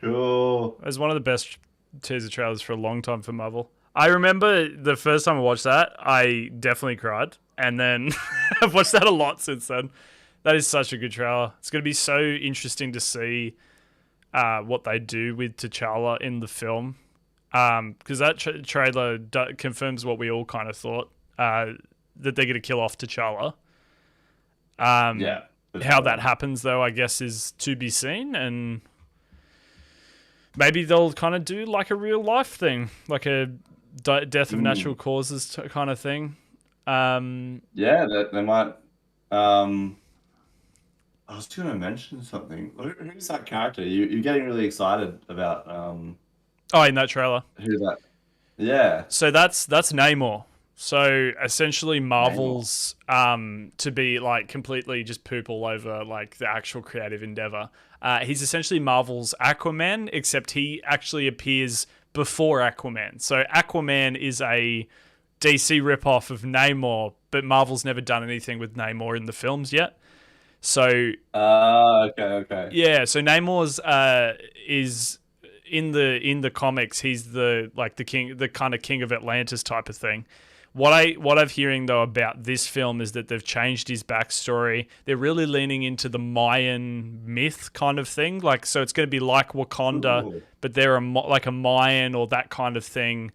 Cool. It was one of the best teaser trailers for a long time for Marvel. I remember the first time I watched that, I definitely cried. And then I've watched that a lot since then. That is such a good trailer. It's going to be so interesting to see what they do with T'Challa in the film. Because that trailer confirms what we all kind of thought, that they're going to kill off T'Challa. Yeah. How that happens, though, I guess, is to be seen. And maybe they'll kind of do like a real life thing, like a death of natural causes kind of thing. Yeah, they might. I was going to mention something. Who's that character? You're getting really excited about In that trailer. who that? Yeah. So that's Namor. So essentially, Marvel's to be like completely just poop all over like the actual creative endeavor. He's essentially Marvel's Aquaman, except he actually appears before Aquaman. So Aquaman is a DC ripoff of Namor, but Marvel's never done anything with Namor in the films yet. So Okay. yeah, so Namor's is in the comics, he's the king, the kind of king of Atlantis type of thing. What I'm hearing though about this film is that they've changed his backstory. They're really leaning into the Mayan myth kind of thing, like so it's going to be like Wakanda, Ooh. but they're like a Mayan or that kind of thing,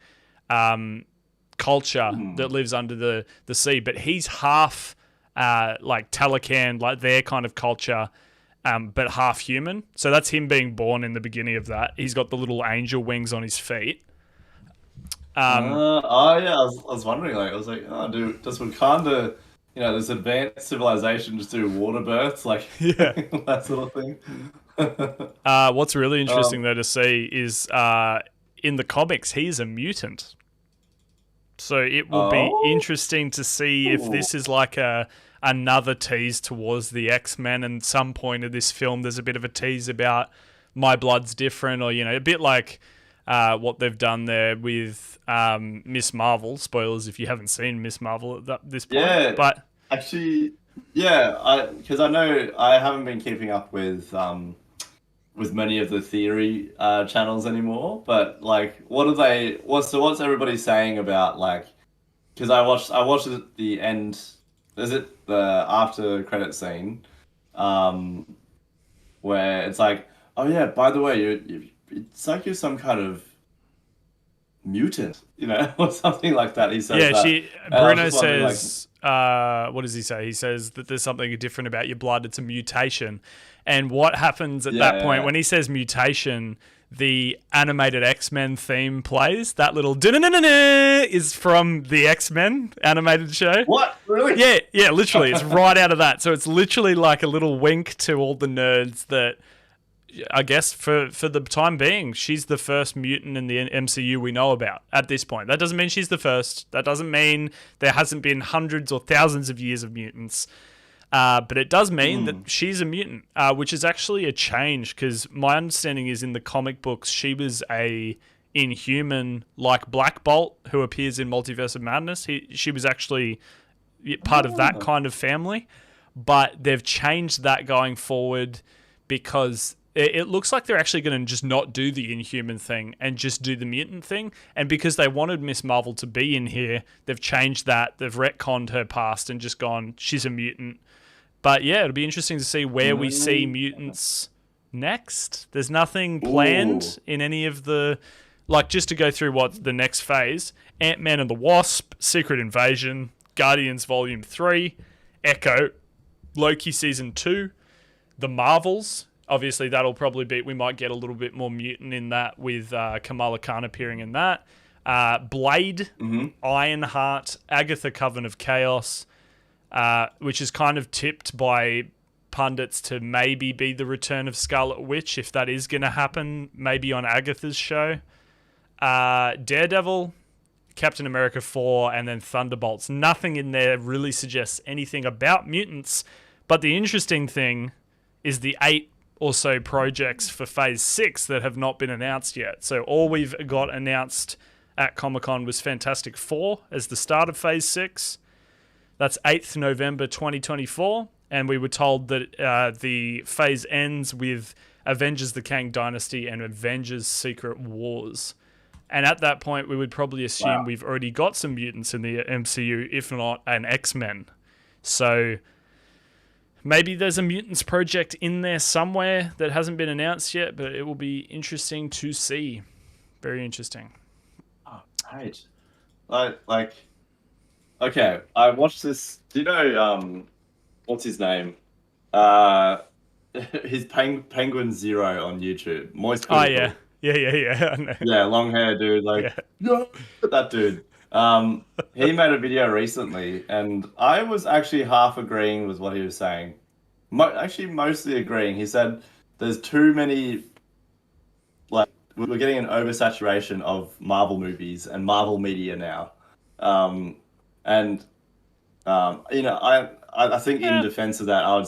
culture that lives under the sea. But he's half like Talocan, like their kind of culture, but half human. So that's him being born in the beginning of that. He's got the little angel wings on his feet. Oh yeah, I was wondering. Like, I was like, oh, does Wakanda, this advanced civilization just do water births, like Yeah. that sort of thing? What's really interesting though to see is in the comics he's a mutant. So it will be interesting to see if this is like another tease towards the X-Men, and some point of this film there's a bit of a tease about my blood's different, or a bit like what they've done there with Miss Marvel. Spoilers if you haven't seen Miss Marvel at this point. Yeah, But actually, yeah, because I know I haven't been keeping up with many of the theory channels anymore. But like, what's everybody saying about like? Because I watched it at the end. Is it the after credit scene, where it's like, oh yeah, by the way, it's like you're some kind of mutant, or something like that. He says yeah, that. And I was Bruno just wondering, like, says, what does he say? He says that there's something different about your blood. It's a mutation. And what happens at that point, when he says mutation, the animated X-Men theme plays. That little da-na-na-na-na is from the X-Men animated show. what? Really? Yeah, literally. It's right out of that. So it's literally like a little wink to all the nerds that I guess for the time being, she's the first mutant in the MCU we know about at this point. That doesn't mean she's the first. That doesn't mean there hasn't been hundreds or thousands of years of mutants. But it does mean that she's a mutant, which is actually a change, because my understanding is in the comic books she was a Inhuman like Black Bolt who appears in Multiverse of Madness. She was actually part of that kind of family, but they've changed that going forward because it looks like they're actually going to just not do the Inhuman thing and just do the mutant thing. And because they wanted Miss Marvel to be in here, they've changed that. They've retconned her past and just gone, she's a mutant. But yeah, it'll be interesting to see where we see mutants next. There's nothing planned in any of the... Like, just to go through what the next phase, Ant-Man and the Wasp, Secret Invasion, Guardians Volume 3, Echo, Loki Season 2, The Marvels. Obviously, that'll probably be... We might get a little bit more mutant in that with Kamala Khan appearing in that. Blade, Ironheart, Agatha Coven of Chaos, which is kind of tipped by pundits to maybe be the return of Scarlet Witch, if that is going to happen, maybe on Agatha's show. Daredevil, Captain America 4, and then Thunderbolts. Nothing in there really suggests anything about mutants, but the interesting thing is the 8 or so projects for Phase 6 that have not been announced yet. So all we've got announced at Comic-Con was Fantastic Four as the start of Phase 6. That's 8th November 2024, and we were told that the phase ends with Avengers: The Kang Dynasty and Avengers: Secret Wars. And at that point, we would probably assume we've already got some mutants in the MCU, if not an X-Men. So maybe there's a mutants project in there somewhere that hasn't been announced yet, but it will be interesting to see. Very interesting. Oh, right. Okay, I watched this. Do you know, what's his name? His Penguin Zero on YouTube. Moist Critical. Oh, yeah. Yeah. I know. Yeah, long hair dude. Yeah, that dude. He made a video recently, and I was actually half agreeing with what he was saying. Actually, mostly agreeing. He said there's too many. Like, we're getting an oversaturation of Marvel movies and Marvel media now. I think in defense of that, I'd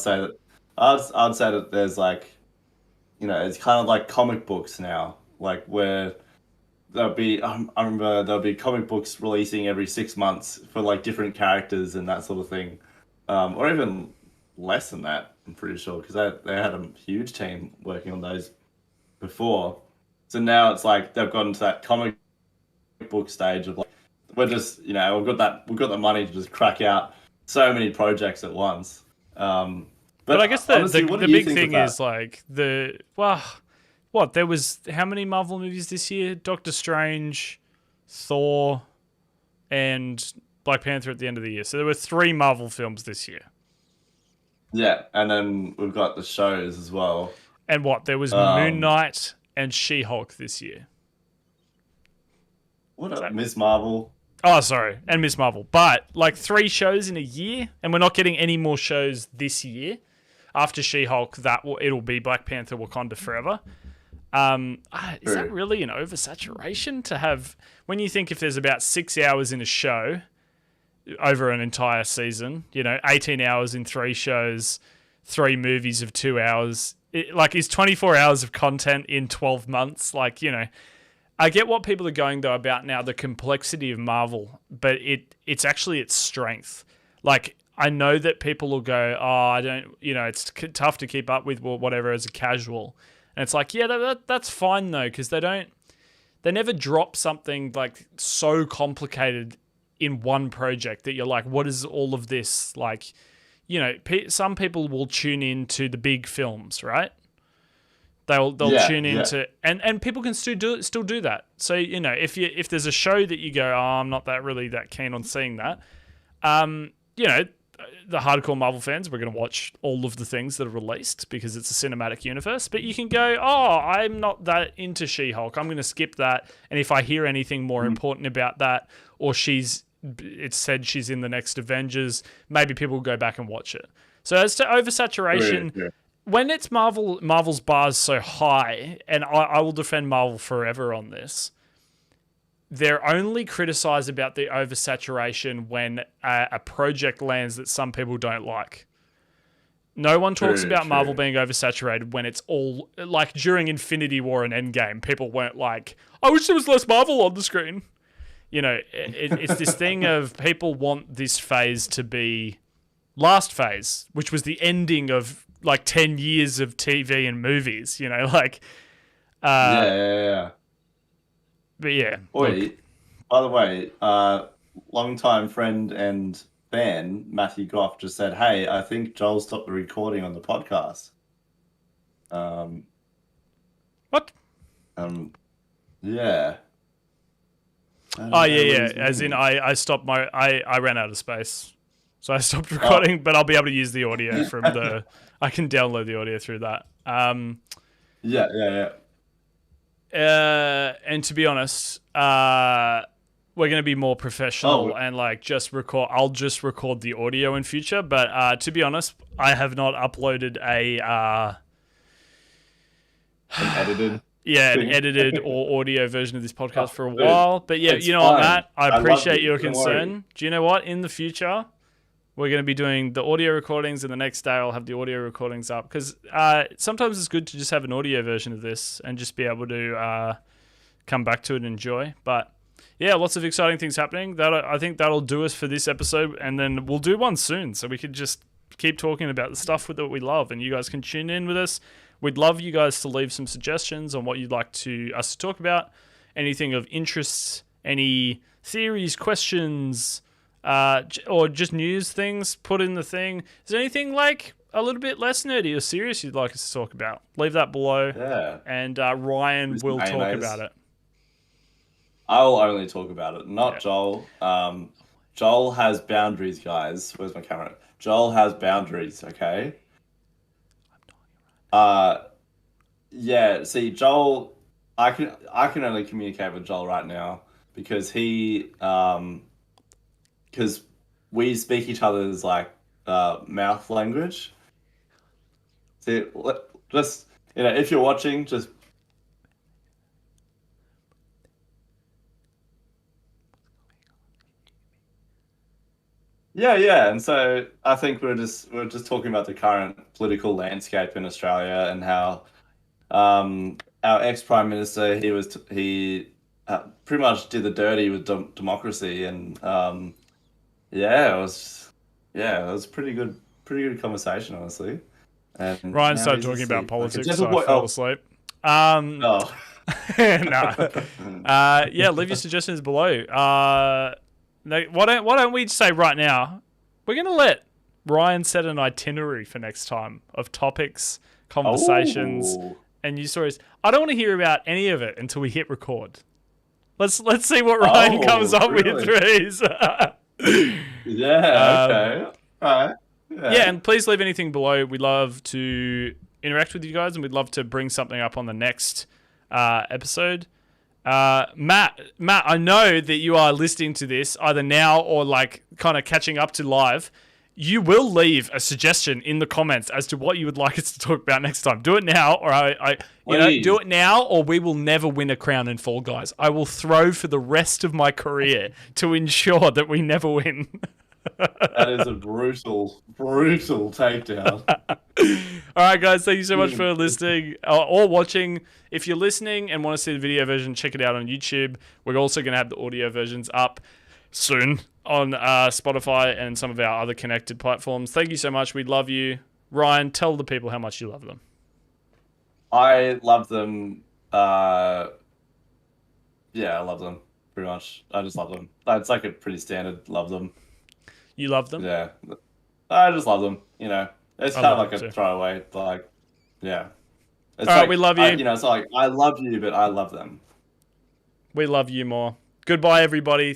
say that there's like, it's kind of like comic books now, like where there'll be, I remember there'll be comic books releasing every 6 months for like different characters and that sort of thing, or even less than that. I'm pretty sure because they had a huge team working on those before. So now it's like they've gotten to that comic book stage of like, we're just, we've got the money to just crack out so many projects at once. But I guess honestly, the big thing is like there was how many Marvel movies this year? Doctor Strange, Thor, and Black Panther at the end of the year. So there were 3 Marvel films this year. Yeah, and then we've got the shows as well. And there was Moon Knight and She-Hulk this year. What up, Miss Marvel? Oh, sorry, and Miss Marvel. But like 3 shows in a year, and we're not getting any more shows this year. After She-Hulk, it'll be Black Panther: Wakanda Forever. Is that really an oversaturation to have? When you think if there's about 6 hours in a show over an entire season, 18 hours in 3 shows, 3 movies of 2 hours. Is 24 hours of content in 12 months? I get what people are going though about now the complexity of Marvel, but it's actually its strength. Like, I know that people will go, oh, I don't, it's tough to keep up with whatever as a casual, and it's like, yeah, that's fine though, because they never drop something like so complicated in one project that you're like, what is all of this like? Some people will tune into the big films, right? They'll tune into and people can still do that. So if there's a show that you go, oh, I'm not really that keen on seeing that, the hardcore Marvel fans, we're going to watch all of the things that are released because it's a cinematic universe. But you can go, oh, I'm not that into She-Hulk. I'm going to skip that. And if I hear anything more important about that, or it's said she's in the next Avengers, maybe people will go back and watch it. So as to oversaturation, when it's Marvel's bar's so high, and I will defend Marvel forever on this, they're only criticized about the oversaturation when a project lands that some people don't like. No one talks about Marvel being oversaturated when it's all like during Infinity War and Endgame. People weren't like, I wish there was less Marvel on the screen. It's this thing of people want this phase to be last phase, which was the ending of like 10 years of TV and movies, Yeah. But yeah. Oi, by the way, long-time friend and fan, Matthew Goff, just said, hey, I think Joel stopped the recording on the podcast. What? Yeah. Oh, yeah. As in, I stopped I ran out of space. So I stopped recording, but I'll be able to use the audio from I can download the audio through that. Yeah. And to be honest, we're going to be more professional and just record. I'll just record the audio in future. But to be honest, I have not uploaded an edited. Yeah, an edited or audio version of this podcast for a while. But yeah, you know what, Matt? I appreciate your concern. Do you know what? In the future, we're going to be doing the audio recordings, and the next day I'll have the audio recordings up. Because sometimes it's good to just have an audio version of this and just be able to come back to it and enjoy. But yeah, lots of exciting things happening. I think that'll do us for this episode, and then we'll do one soon. So we could just keep talking about the stuff that we love, and you guys can tune in with us We'd love you guys to leave some suggestions on what you'd like us to talk about. Anything of interest, any theories, questions, or just news things, put in the thing. Is there anything like a little bit less nerdy or serious you'd like us to talk about? Leave that below. Yeah. And Ryan will talk about it. I will only talk about it, not Joel. Joel has boundaries, guys. Where's my camera? Joel has boundaries, okay? Yeah, see, Joel, I can only communicate with Joel right now because because we speak each other's like mouth language. See, just if you're watching, just yeah, and so I think we're just talking about the current political landscape in Australia and how our ex-prime minister he pretty much did the dirty with democracy, and it was pretty good conversation, honestly. And Ryan now started he's talking about asleep. politics, so I fell asleep. Oh. Yeah, leave your suggestions below. Why don't we say right now, we're going to let Ryan set an itinerary for next time of topics, conversations, and news stories. I don't want to hear about any of it until we hit record. Let's see what Ryan comes up with for his. Yeah, okay. All right. Yeah, and please leave anything below. We'd love to interact with you guys, and we'd love to bring something up on the next episode. Matt, I know that you are listening to this either now or like kind of catching up to live. You will leave a suggestion in the comments as to what you would like us to talk about next time. Do it now, or do it now, or we will never win a crown in Fall Guys. I will throw for the rest of my career to ensure that we never win. That is a brutal takedown. All right, guys, thank you so much for listening or watching. If you're listening and want to see the video version, check it out on YouTube. We're also going to have the audio versions up soon on Spotify and some of our other connected platforms. Thank you so much. We love you. Ryan, tell the people how much you love them. I love them. I love them pretty much. I just love them. It's like a pretty standard love them. You love them? Yeah. I just love them, It's kind of like a throwaway, like, yeah. It's all right, we love you. It's not like I love you, but I love them. We love you more. Goodbye, everybody.